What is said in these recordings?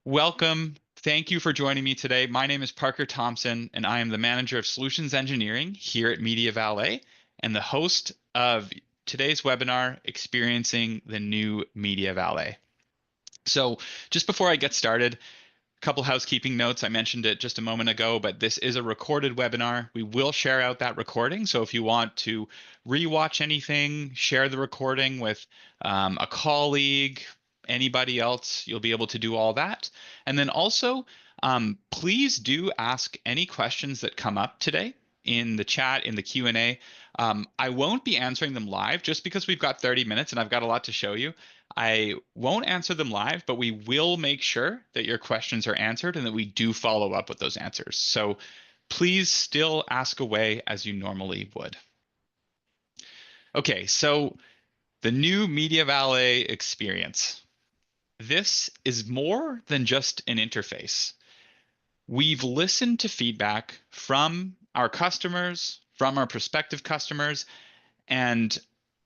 Welcome. Thank you for joining me today. My name is Parker Thompson, and I am the Manager of Solutions Engineering here at MediaValet and the host of today's webinar, Experiencing the New MediaValet. So just before I get started, a couple housekeeping notes. I mentioned it just a moment ago, but this is a recorded webinar. We will share out that recording. So if you want to rewatch anything, share the recording with a colleague, anybody else, you'll be able to do all that. And then also, please do ask any questions that come up today in the chat, in the Q&A. I won't be answering them live just because we've got 30 minutes and I've got a lot to show you. I won't answer them live, but we will make sure that your questions are answered and that we do follow up with those answers. So please still ask away as you normally would. Okay, so the new MediaValet experience. This is more than just an interface. We've listened to feedback from our customers, from our prospective customers, and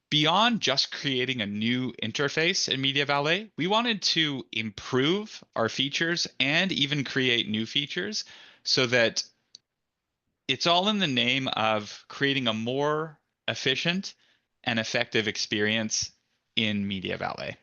beyond just creating a new interface in MediaValet, we wanted to improve our features and even create new features so that it's all in the name of creating a more efficient and effective experience in MediaValet.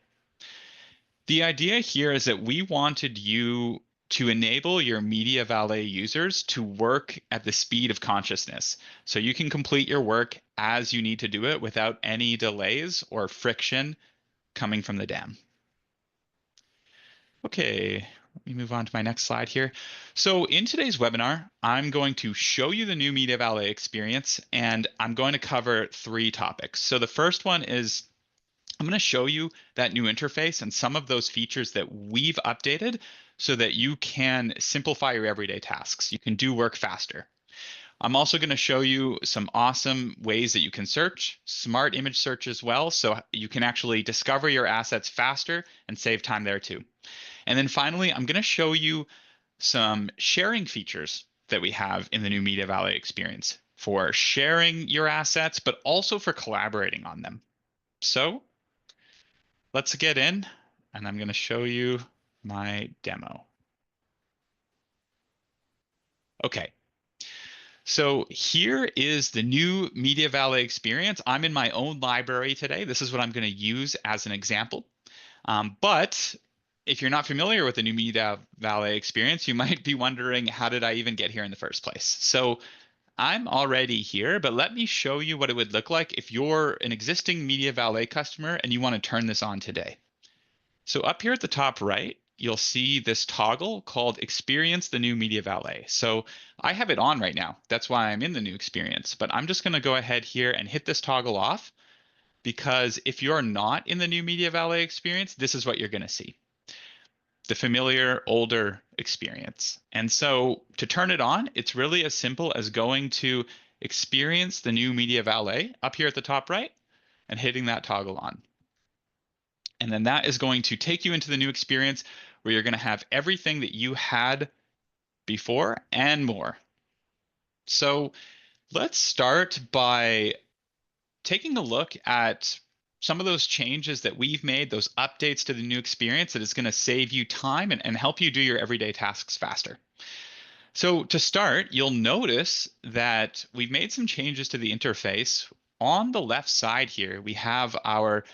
The idea here is that we wanted you to enable your MediaValet users to work at the speed of consciousness. So you can complete your work as you need to do it without any delays or friction coming from the DAM. Okay, let me move on to my next slide here. So in today's webinar, I'm going to show you the new MediaValet experience, and I'm going to cover 3 topics. So the first one is I'm going to show you that new interface and some of those features that we've updated so that you can simplify your everyday tasks. You can do work faster. I'm also going to show you some awesome ways that you can search, smart image search as well, so you can actually discover your assets faster and save time there too. And then finally, I'm going to show you some sharing features that we have in the new MediaValet experience for sharing your assets, but also for collaborating on them. So let's get in, and I'm going to show you my demo. Okay, so here is the new MediaValet experience. I'm in my own library today. This is what I'm going to use as an example. But if you're not familiar with the new MediaValet experience, you might be wondering, how did I even get here in the first place? So I'm already here, but let me show you what it would look like if you're an existing MediaValet customer and you want to turn this on today. So up here at the top right, you'll see this toggle called Experience the new MediaValet. So I have it on right now. That's why I'm in the new experience. But I'm just going to go ahead here and hit this toggle off, because if you're not in the new MediaValet experience, this is what you're going to see. The familiar, older experience. And so to turn it on, it's really as simple as going to Experience the new MediaValet up here at the top right and hitting that toggle on. And then that is going to take you into the new experience where you're going to have everything that you had before and more. So let's start by taking a look at some of those changes that we've made, those updates to the new experience that is going to save you time and help you do your everyday tasks faster. So to start, you'll notice that we've made some changes to the interface. On the left side here, we have our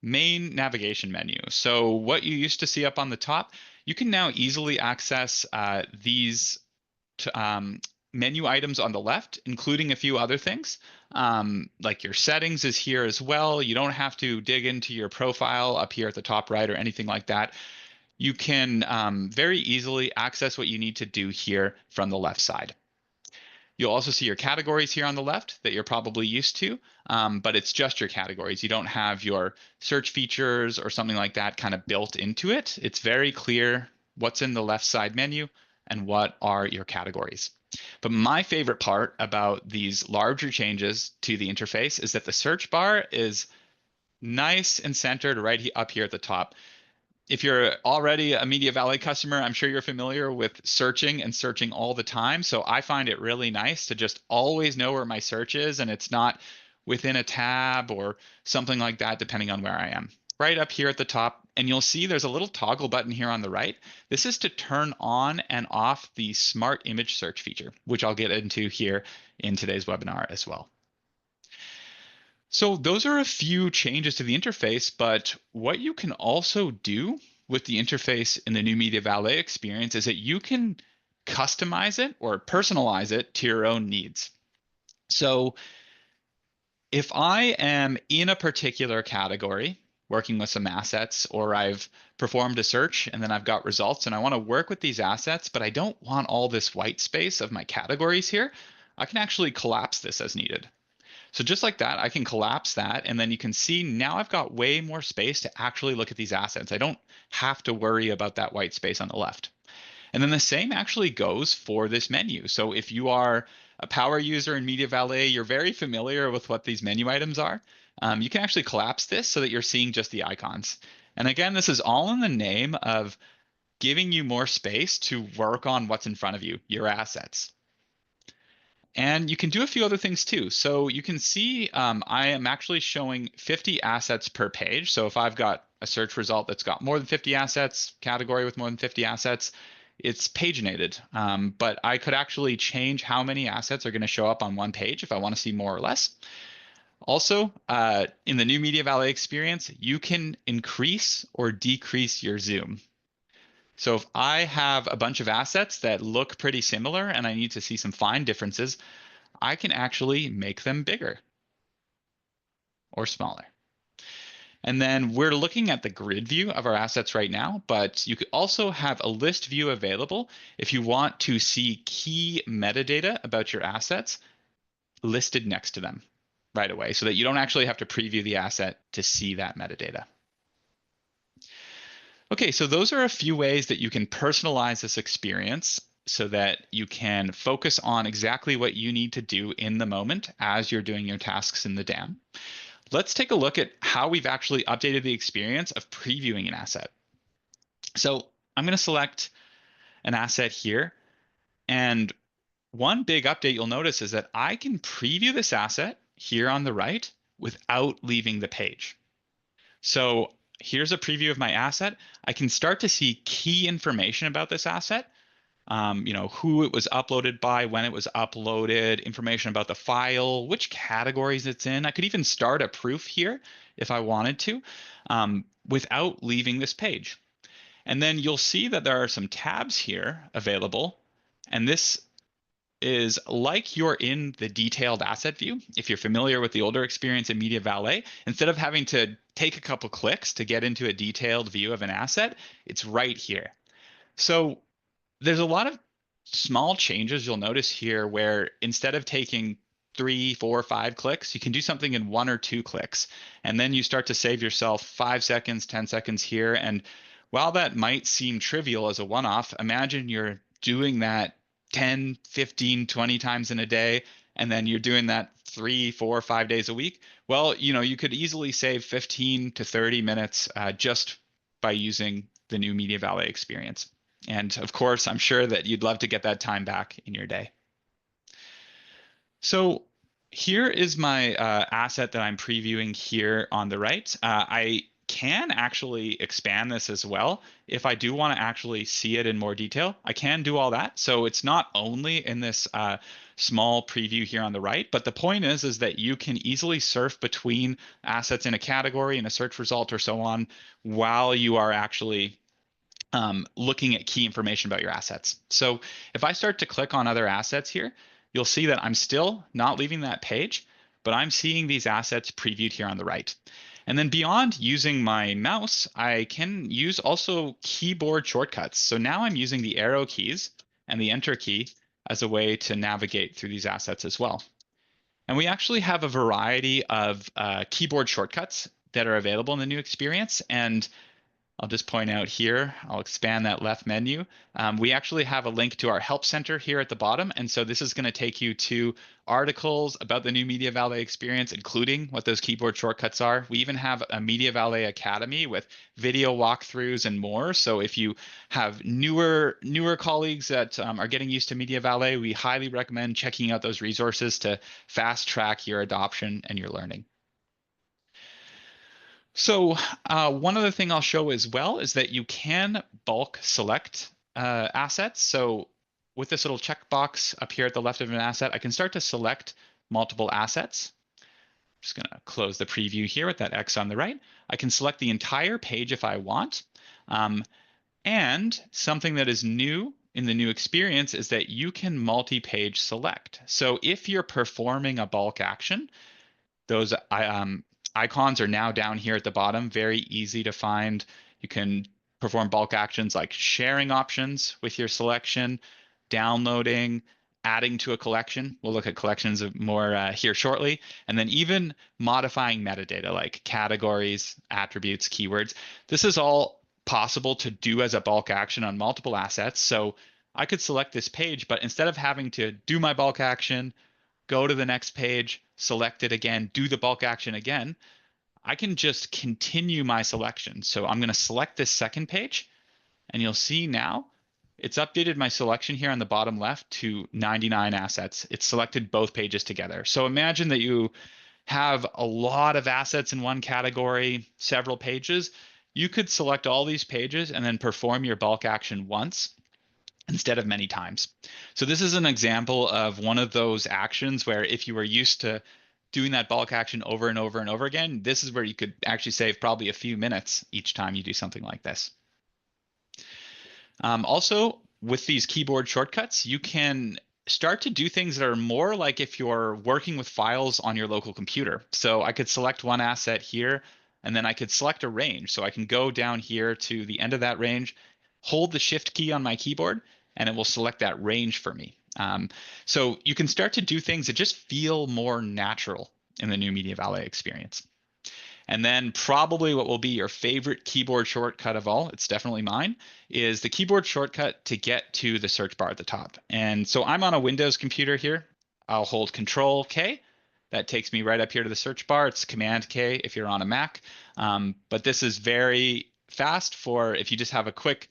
main navigation menu. So what you used to see up on the top, you can now easily access these menu items on the left, including a few other things. Like your settings is here as well. You don't have to dig into your profile up here at the top right or anything like that. You can very easily access what you need to do here from the left side. You'll also see your categories here on the left that you're probably used to, but it's just your categories. You don't have your search features or something like that kind of built into it. It's very clear what's in the left side menu and what are your categories. But my favorite part about these larger changes to the interface is that the search bar is nice and centered right up here at the top. If you're already a MediaValet customer, I'm sure you're familiar with searching and searching all the time. So I find it really nice to just always know where my search is, and it's not within a tab or something like that, depending on where I am. right up here at the top, and you'll see there's a little toggle button here on the right. This is to turn on and off the smart image search feature, which I'll get into here in today's webinar as well. So those are a few changes to the interface, but what you can also do with the interface in the new MediaValet experience is that you can customize it or personalize it to your own needs. So if I am in a particular category, working with some assets, or I've performed a search and then I've got results and I want to work with these assets, but I don't want all this white space of my categories here, I can actually collapse this as needed. So just like that, I can collapse that, and then you can see now I've got way more space to actually look at these assets. I don't have to worry about that white space on the left. And then the same actually goes for this menu. So if you are a power user in MediaValet, you're very familiar with what these menu items are. You can actually collapse this so that you're seeing just the icons. And again, this is all in the name of giving you more space to work on what's in front of you, your assets. And you can do a few other things too. So you can see I am actually showing 50 assets per page. So if I've got a search result that's got more than 50 assets, category with more than 50 assets, it's paginated. But I could actually change how many assets are going to show up on one page if I want to see more or less. Also, in the new MediaValet experience, you can increase or decrease your zoom. So if I have a bunch of assets that look pretty similar and I need to see some fine differences, I can actually make them bigger or smaller. And then we're looking at the grid view of our assets right now, but you could also have a list view available if you want to see key metadata about your assets listed next to them right away so that you don't actually have to preview the asset to see that metadata. Okay, so those are a few ways that you can personalize this experience so that you can focus on exactly what you need to do in the moment as you're doing your tasks in the DAM. Let's take a look at how we've actually updated the experience of previewing an asset. So I'm going to select an asset here. And one big update you'll notice is that I can preview this asset here on the right without leaving the page. So here's a preview of my asset. I can start to see key information about this asset. Who it was uploaded by, when it was uploaded, information about the file, which categories it's in. I could even start a proof here if I wanted to, without leaving this page. And then you'll see that there are some tabs here available. And this is like you're in the detailed asset view. If you're familiar with the older experience in MediaValet, instead of having to take a couple clicks to get into a detailed view of an asset, it's right here. So there's a lot of small changes you'll notice here where instead of taking 3, 4, 5 clicks, you can do something in 1 or 2 clicks. And then you start to save yourself 5 seconds, 10 seconds here. And while that might seem trivial as a one-off, imagine you're doing that 10, 15, 20 times in a day, and then you're doing that 3, 4, 5 days a week. Well, you could easily save 15 to 30 minutes just by using the new MediaValet experience. And of course, I'm sure that you'd love to get that time back in your day. So here is my asset that I'm previewing here on the right. I can actually expand this as well. If I do want to actually see it in more detail, I can do all that. So it's not only in this small preview here on the right, but the point is that you can easily surf between assets in a category and a search result or so on while you are actually looking at key information about your assets. So if I start to click on other assets here, you'll see that I'm still not leaving that page, but I'm seeing these assets previewed here on the right. And then beyond using my mouse, I can use also keyboard shortcuts. So now I'm using the arrow keys and the enter key as a way to navigate through these assets as well. And we actually have a variety of keyboard shortcuts that are available in the new experience. And I'll just point out here, I'll expand that left menu. We actually have a link to our help center here at the bottom. And so this is going to take you to articles about the new MediaValet experience, including what those keyboard shortcuts are. We even have a MediaValet Academy with video walkthroughs and more. So if you have newer colleagues that are getting used to MediaValet, we highly recommend checking out those resources to fast track your adoption and your learning. So one other thing I'll show as well is that you can bulk select assets. So with this little checkbox up here at the left of an asset, I can start to select multiple assets. I'm just going to close the preview here with that X on the right. I can select the entire page if I want. And something that is new in the new experience is that you can multi-page select. So if you're performing a bulk action, those icons are now down here at the bottom, very easy to find. You can perform bulk actions like sharing options with your selection, downloading, adding to a collection. We'll look at collections more here shortly. And then even modifying metadata like categories, attributes, keywords. This is all possible to do as a bulk action on multiple assets. So I could select this page, but instead of having to do my bulk action, go to the next page, select it again, do the bulk action again, I can just continue my selection. So I'm going to select this second page, and you'll see now it's updated my selection here on the bottom left to 99 assets. It's selected both pages together. So imagine that you have a lot of assets in one category, several pages. You could select all these pages and then perform your bulk action once instead of many times. So this is an example of one of those actions where if you were used to doing that bulk action over and over and over again, this is where you could actually save probably a few minutes each time you do something like this. Also, with these keyboard shortcuts, you can start to do things that are more like if you're working with files on your local computer. So I could select one asset here, and then I could select a range. So I can go down here to the end of that range, hold the Shift key on my keyboard, and it will select that range for me. So you can start to do things that just feel more natural in the new MediaValet experience. And then probably what will be your favorite keyboard shortcut of all, it's definitely mine, is the keyboard shortcut to get to the search bar at the top. And so I'm on a Windows computer here. I'll hold Control K. That takes me right up here to the search bar. It's Command K if you're on a Mac. But this is very fast for if you just have a quick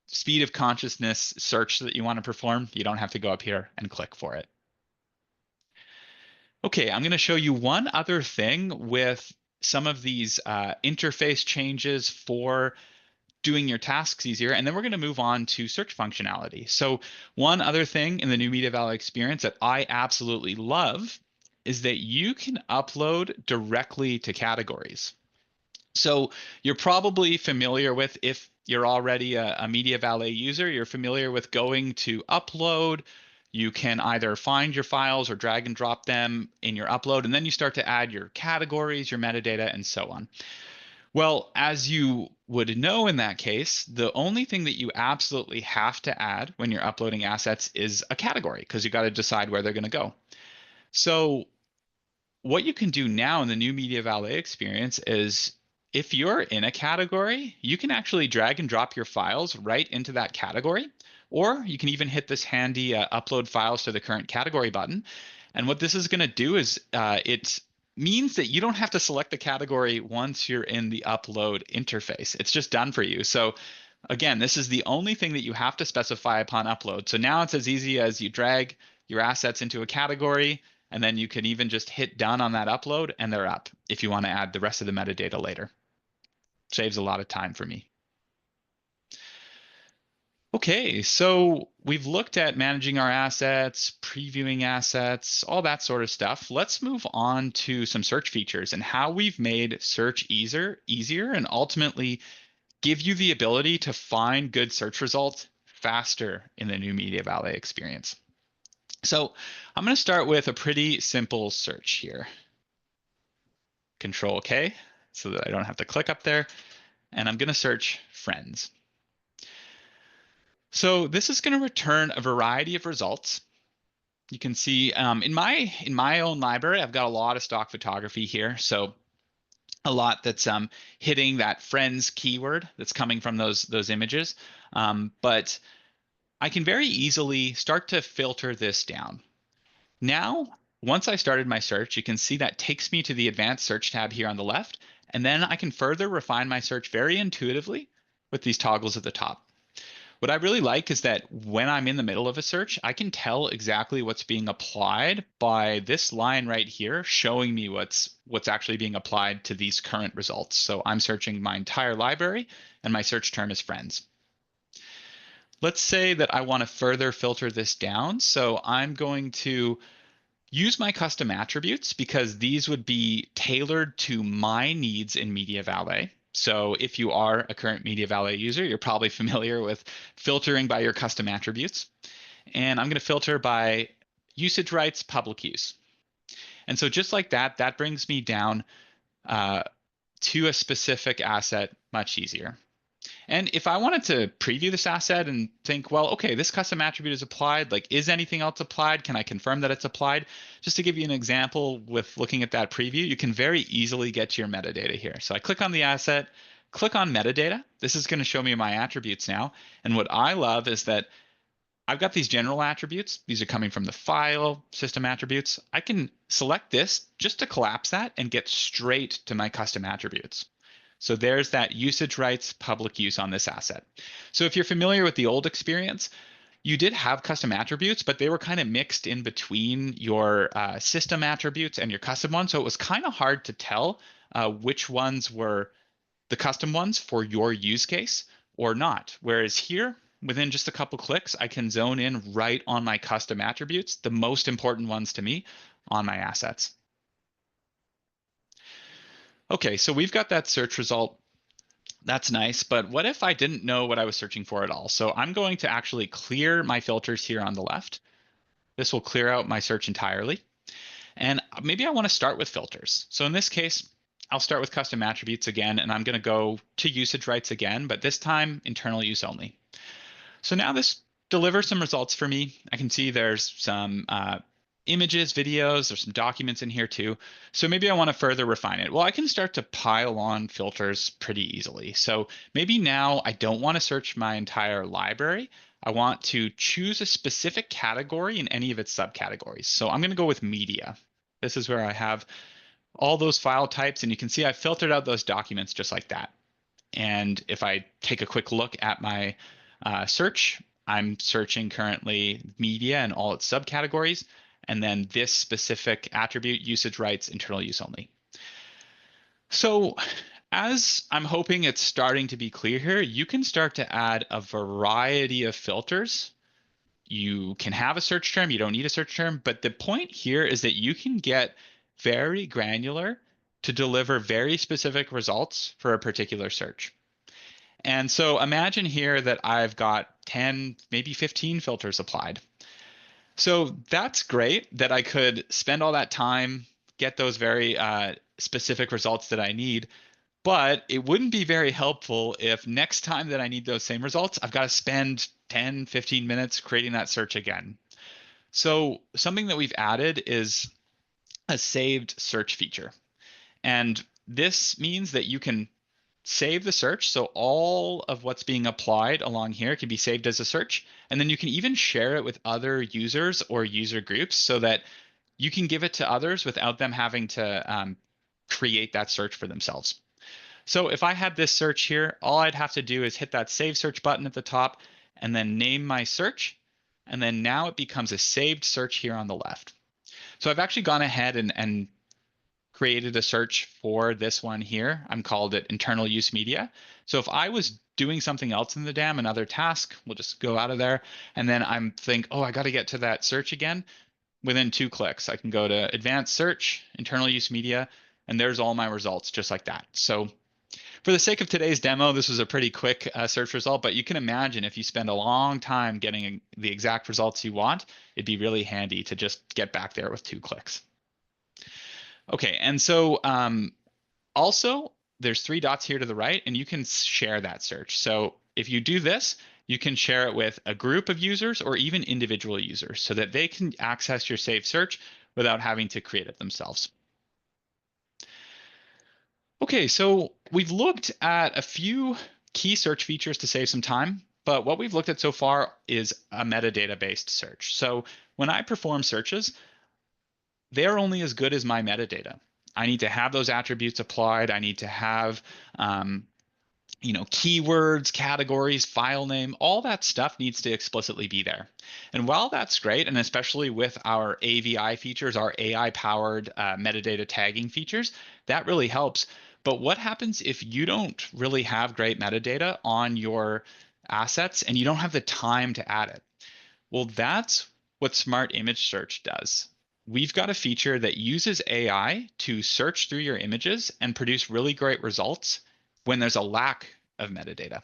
speed of consciousness search that you want to perform. You don't have to go up here and click for it. Okay, I'm going to show you one other thing with some of these interface changes for doing your tasks easier, and then we're going to move on to search functionality. So one other thing in the new MediaValet experience that I absolutely love is that you can upload directly to categories. So you're probably familiar with, if you're already a MediaValet user, you're familiar with going to upload. You can either find your files or drag and drop them in your upload, and then you start to add your categories, your metadata, and so on. Well, as you would know in that case, the only thing that you absolutely have to add when you're uploading assets is a category, because you got to decide where they're going to go. So what you can do now in the new MediaValet experience is if you're in a category, you can actually drag and drop your files right into that category, or you can even hit this handy upload files to the current category button. And what this is going to do is it means that you don't have to select the category once you're in the upload interface. It's just done for you. So again, this is the only thing that you have to specify upon upload. So now it's as easy as you drag your assets into a category, and then you can even just hit done on that upload and they're up if you want to add the rest of the metadata later. Saves a lot of time for me. Okay, so we've looked at managing our assets, previewing assets, all that sort of stuff. Let's move on to some search features and how we've made search easier and ultimately give you the ability to find good search results faster in the new MediaValet experience. So I'm going to start with a pretty simple search here. Control K, so that I don't have to click up there. And I'm going to search friends. So this is going to return a variety of results. You can see in my own library, I've got a lot of stock photography here. So a lot that's hitting that friends keyword that's coming from those images. But I can very easily start to filter this down. Now, once I started my search, you can see that takes me to the advanced search tab here on the left. And then I can further refine my search very intuitively with these toggles at the top. What I really like is that when I'm in the middle of a search, I can tell exactly what's being applied by this line right here, showing me what's actually being applied to these current results. So I'm searching my entire library, and my search term is friends. Let's say that I want to further filter this down. So I'm going to use my custom attributes because these would be tailored to my needs in MediaValet. So if you are a current MediaValet user, you're probably familiar with filtering by your custom attributes. And I'm going to filter by usage rights, public use. And so just like that, that brings me down to a specific asset much easier. And if I wanted to preview this asset and think, well, okay, this custom attribute is applied, like is anything else applied? Can I confirm that it's applied? Just to give you an example with looking at that preview, you can very easily get to your metadata here. So I click on the asset, click on metadata. This is going to show me my attributes now. And what I love is that I've got these general attributes. These are coming from the file system attributes. I can select this just to collapse that and get straight to my custom attributes. So there's that usage rights public use on this asset. So if you're familiar with the old experience, you did have custom attributes, but they were kind of mixed in between your system attributes and your custom ones. So it was kind of hard to tell which ones were the custom ones for your use case or not. Whereas here, within just a couple clicks, I can zone in right on my custom attributes, the most important ones to me on my assets. Okay, so we've got that search result. That's nice, but what if I didn't know what I was searching for at all? So I'm going to actually clear my filters here on the left. This will clear out my search entirely. And maybe I want to start with filters. So in this case, I'll start with custom attributes again, and I'm going to go to usage rights again, but this time internal use only. So now this delivers some results for me. I can see there's some images, videos, there's some documents in here too. So maybe I want to further refine it. Well, I can start to pile on filters pretty easily. So maybe now I don't want to search my entire library. I want to choose a specific category in any of its subcategories. So I'm going to go with media. This is where I have all those file types, and you can see I filtered out those documents just like that. And if I take a quick look at my search, I'm searching currently media and all its subcategories, and then this specific attribute, usage rights, internal use only. So as I'm hoping it's starting to be clear here, you can start to add a variety of filters. You can have a search term, you don't need a search term, but the point here is that you can get very granular to deliver very specific results for a particular search. And so imagine here that I've got 10, maybe 15 filters applied. So that's great that I could spend all that time, get those very specific results that I need, but it wouldn't be very helpful if next time that I need those same results, I've got to spend 10, 15 minutes creating that search again. So something that we've added is a saved search feature. And this means that you can save the search. So all of what's being applied along here can be saved as a search. And then you can even share it with other users or user groups so that you can give it to others without them having to create that search for themselves. So if I had this search here, all I'd have to do is hit that save search button at the top and then name my search. And then now it becomes a saved search here on the left. So I've actually gone ahead and created a search for this one here. I'm called it internal use media. So if I was doing something else in the DAM, another task, we'll just go out of there. And then I'm think, oh, I got to get to that search again. Within 2 clicks, I can go to advanced search, internal use media, and there's all my results just like that. So for the sake of today's demo, this was a pretty quick search result, but you can imagine if you spend a long time getting the exact results you want, it'd be really handy to just get back there with 2 clicks. Okay, and so also there's 3 dots here to the right, and you can share that search. So if you do this, you can share it with a group of users or even individual users so that they can access your saved search without having to create it themselves. Okay, so we've looked at a few key search features to save some time, but what we've looked at so far is a metadata-based search. So when I perform searches, they're only as good as my metadata. I need to have those attributes applied. I need to have keywords, categories, file name, all that stuff needs to explicitly be there. And while that's great, and especially with our AVI features, our AI-powered metadata tagging features, that really helps. But what happens if you don't really have great metadata on your assets and you don't have the time to add it? Well, that's what Smart Image Search does. We've got a feature that uses AI to search through your images and produce really great results when there's a lack of metadata.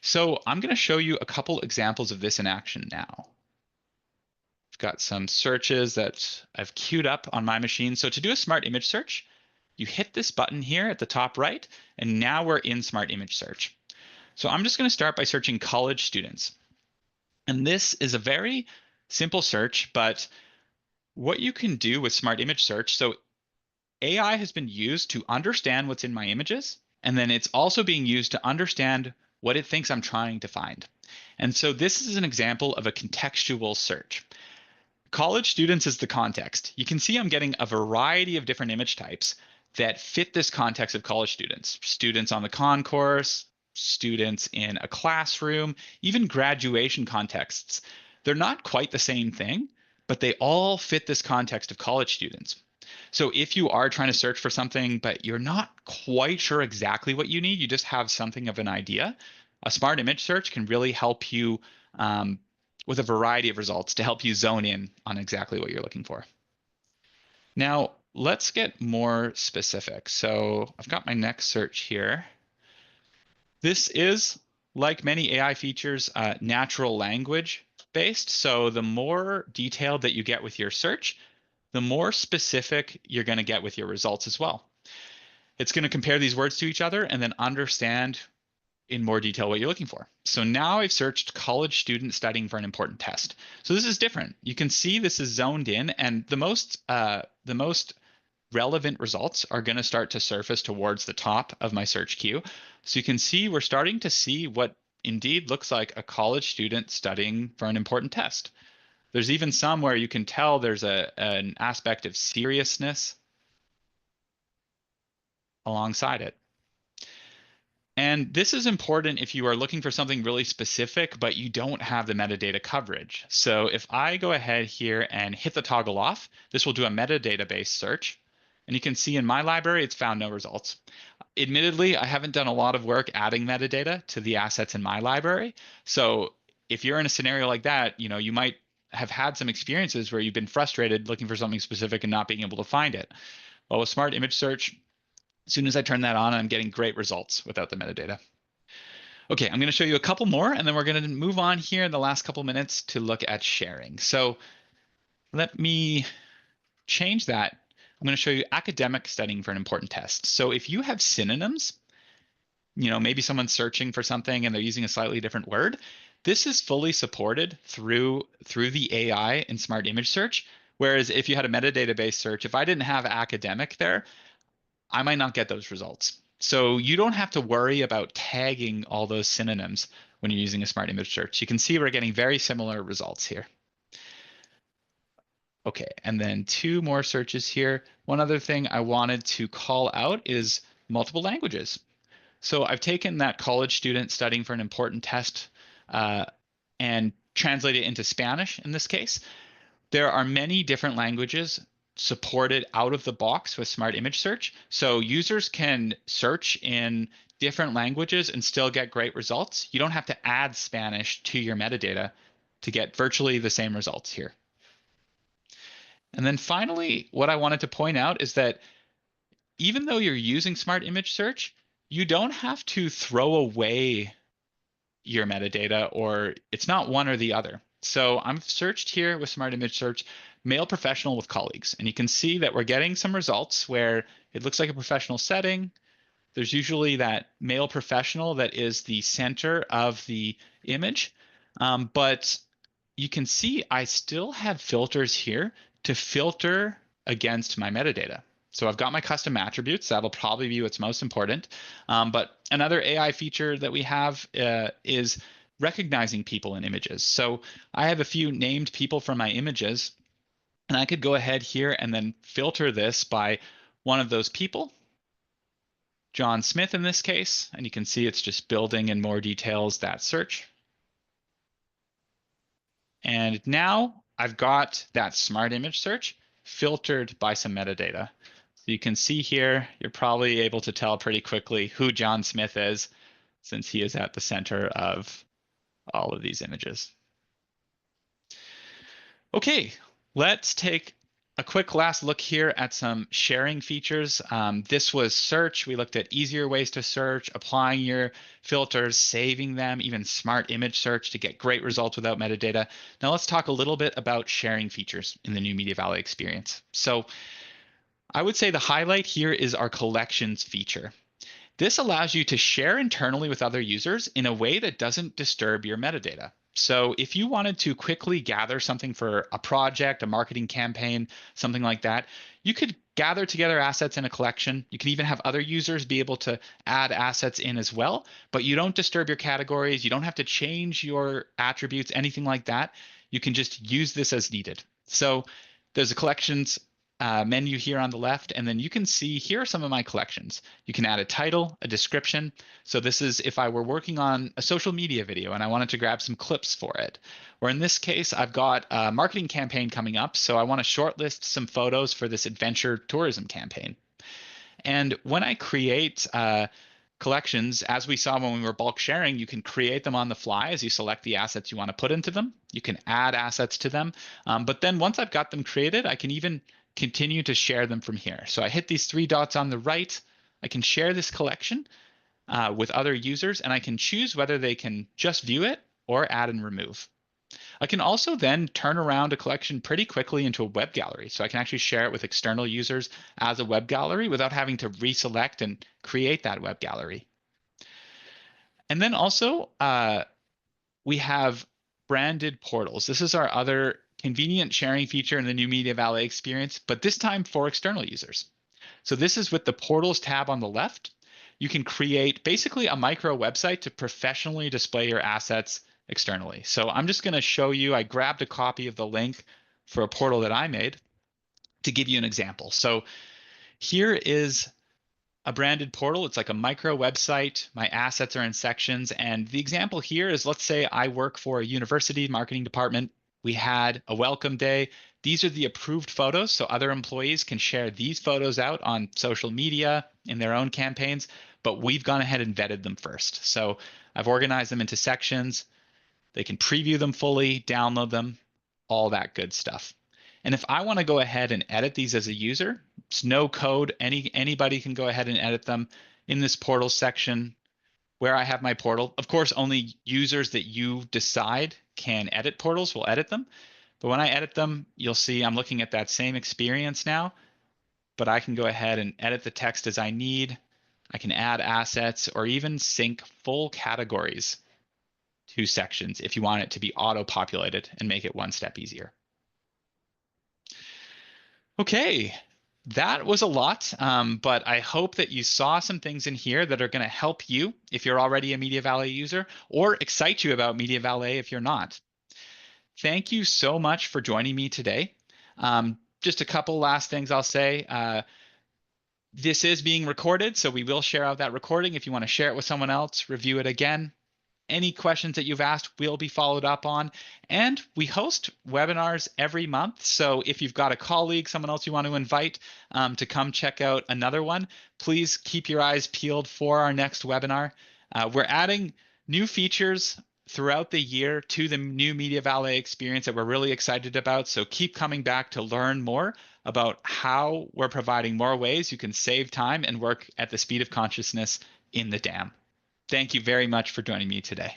So I'm going to show you a couple examples of this in action now. I've got some searches that I've queued up on my machine. So to do a Smart Image Search, you hit this button here at the top right, and now we're in Smart Image Search. So I'm just going to start by searching college students. And this is a very simple search, but what you can do with Smart Image Search, so AI has been used to understand what's in my images, and then it's also being used to understand what it thinks I'm trying to find. And so this is an example of a contextual search. College students is the context. You can see I'm getting a variety of different image types that fit this context of college students. Students on the concourse, students in a classroom, even graduation contexts. They're not quite the same thing, but they all fit this context of college students. So if you are trying to search for something, but you're not quite sure exactly what you need, you just have something of an idea, a Smart Image Search can really help you with a variety of results to help you zone in on exactly what you're looking for. Now, let's get more specific. So I've got my next search here. This is, like many AI features, natural language based. So the more detailed that you get with your search, the more specific you're going to get with your results as well. It's going to compare these words to each other and then understand in more detail what you're looking for. So now I've searched college student studying for an important test. So this is different. You can see this is zoned in, and the most relevant results are going to start to surface towards the top of my search queue. So you can see we're starting to see what indeed looks like a college student studying for an important test. There's even some where you can tell there's an aspect of seriousness alongside it. And this is important if you are looking for something really specific, but you don't have the metadata coverage. So if I go ahead here and hit the toggle off, this will do a metadata-based search. And you can see in my library, it's found no results. Admittedly, I haven't done a lot of work adding metadata to the assets in my library. So if you're in a scenario like that, you might have had some experiences where you've been frustrated looking for something specific and not being able to find it. Well, with Smart Image Search, as soon as I turn that on, I'm getting great results without the metadata. Okay, I'm going to show you a couple more, and then we're going to move on here in the last couple minutes to look at sharing. So let me change that. I'm going to show you academic studying for an important test. So if you have synonyms, maybe someone's searching for something and they're using a slightly different word, this is fully supported through the AI in Smart Image Search. Whereas if you had a metadata-based search, if I didn't have academic there, I might not get those results. So you don't have to worry about tagging all those synonyms when you're using a Smart Image Search. You can see we're getting very similar results here. Okay, and then two more searches here. One other thing I wanted to call out is multiple languages. So I've taken that college student studying for an important test and translated it into Spanish in this case. There are many different languages supported out of the box with Smart Image Search. So users can search in different languages and still get great results. You don't have to add Spanish to your metadata to get virtually the same results here. And then finally, what I wanted to point out is that even though you're using Smart Image Search, you don't have to throw away your metadata, or it's not one or the other. So I'm searched here with Smart Image Search, male professional with colleagues. And you can see that we're getting some results where it looks like a professional setting. There's usually that male professional that is the center of the image. But you can see I still have filters here to filter against my metadata. So I've got my custom attributes. That'll probably be what's most important. But another AI feature that we have is recognizing people in images. So I have a few named people from my images, and I could go ahead here and then filter this by one of those people. John Smith in this case, and you can see it's just building in more details that search. And now I've got that smart image search filtered by some metadata. So you can see here, you're probably able to tell pretty quickly who John Smith is, since he is at the center of all of these images. Okay, let's take a quick last look here at some sharing features. This was search. We looked at easier ways to search, applying your filters, saving them, even smart image search to get great results without metadata. Now let's talk a little bit about sharing features in the new MediaValet experience. So I would say the highlight here is our collections feature. This allows you to share internally with other users in a way that doesn't disturb your metadata. So if you wanted to quickly gather something for a project, a marketing campaign, something like that, you could gather together assets in a collection. You can even have other users be able to add assets in as well, but you don't disturb your categories. You don't have to change your attributes, anything like that. You can just use this as needed. So there's a collections menu here on the left, and then you can see here are some of my collections. You can add a title, a description. So this is if I were working on a social media video and I wanted to grab some clips for it. Or in this case, I've got a marketing campaign coming up, so I want to shortlist some photos for this adventure tourism campaign. And when I create collections, as we saw when we were bulk sharing, you can create them on the fly as you select the assets you want to put into them. You can add assets to them. But then once I've got them created, I can even continue to share them from here. So I hit these three dots on the right. I can share this collection with other users, and I can choose whether they can just view it or add and remove. I can also then turn around a collection pretty quickly into a web gallery. So I can actually share it with external users as a web gallery without having to reselect and create that web gallery. And then also we have branded portals. This is our other convenient sharing feature in the new MediaValet experience, but this time for external users. So this is with the portals tab on the left. You can create basically a micro website to professionally display your assets externally. So I'm just going to show you, I grabbed a copy of the link for a portal that I made to give you an example. So here is a branded portal. It's like a micro website. My assets are in sections. And the example here is, let's say I work for a university marketing department. We had a welcome day. These are the approved photos, so other employees can share these photos out on social media in their own campaigns, but we've gone ahead and vetted them first. So I've organized them into sections. They can preview them fully, download them, all that good stuff. And if I want to go ahead and edit these as a user, it's no code. Anybody can go ahead and edit them in this portal section where I have my portal. Of course, only users that you decide can edit portals will edit them. But when I edit them, you'll see I'm looking at that same experience now, but I can go ahead and edit the text as I need. I can add assets or even sync full categories to sections if you want it to be auto-populated and make it one step easier. Okay, that was a lot, but I hope that you saw some things in here that are going to help you if you're already a MediaValet user, or excite you about MediaValet if you're not. Thank you so much for joining me today. Just a couple last things I'll say. This is being recorded, so we will share out that recording. If you want to share it with someone else, review it again. Any questions that you've asked will be followed up on. And we host webinars every month. So if you've got a colleague, someone else you want to invite to come check out another one, please keep your eyes peeled for our next webinar. We're adding new features throughout the year to the new MediaValet experience that we're really excited about. So keep coming back to learn more about how we're providing more ways you can save time and work at the speed of consciousness in the DAM. Thank you very much for joining me today.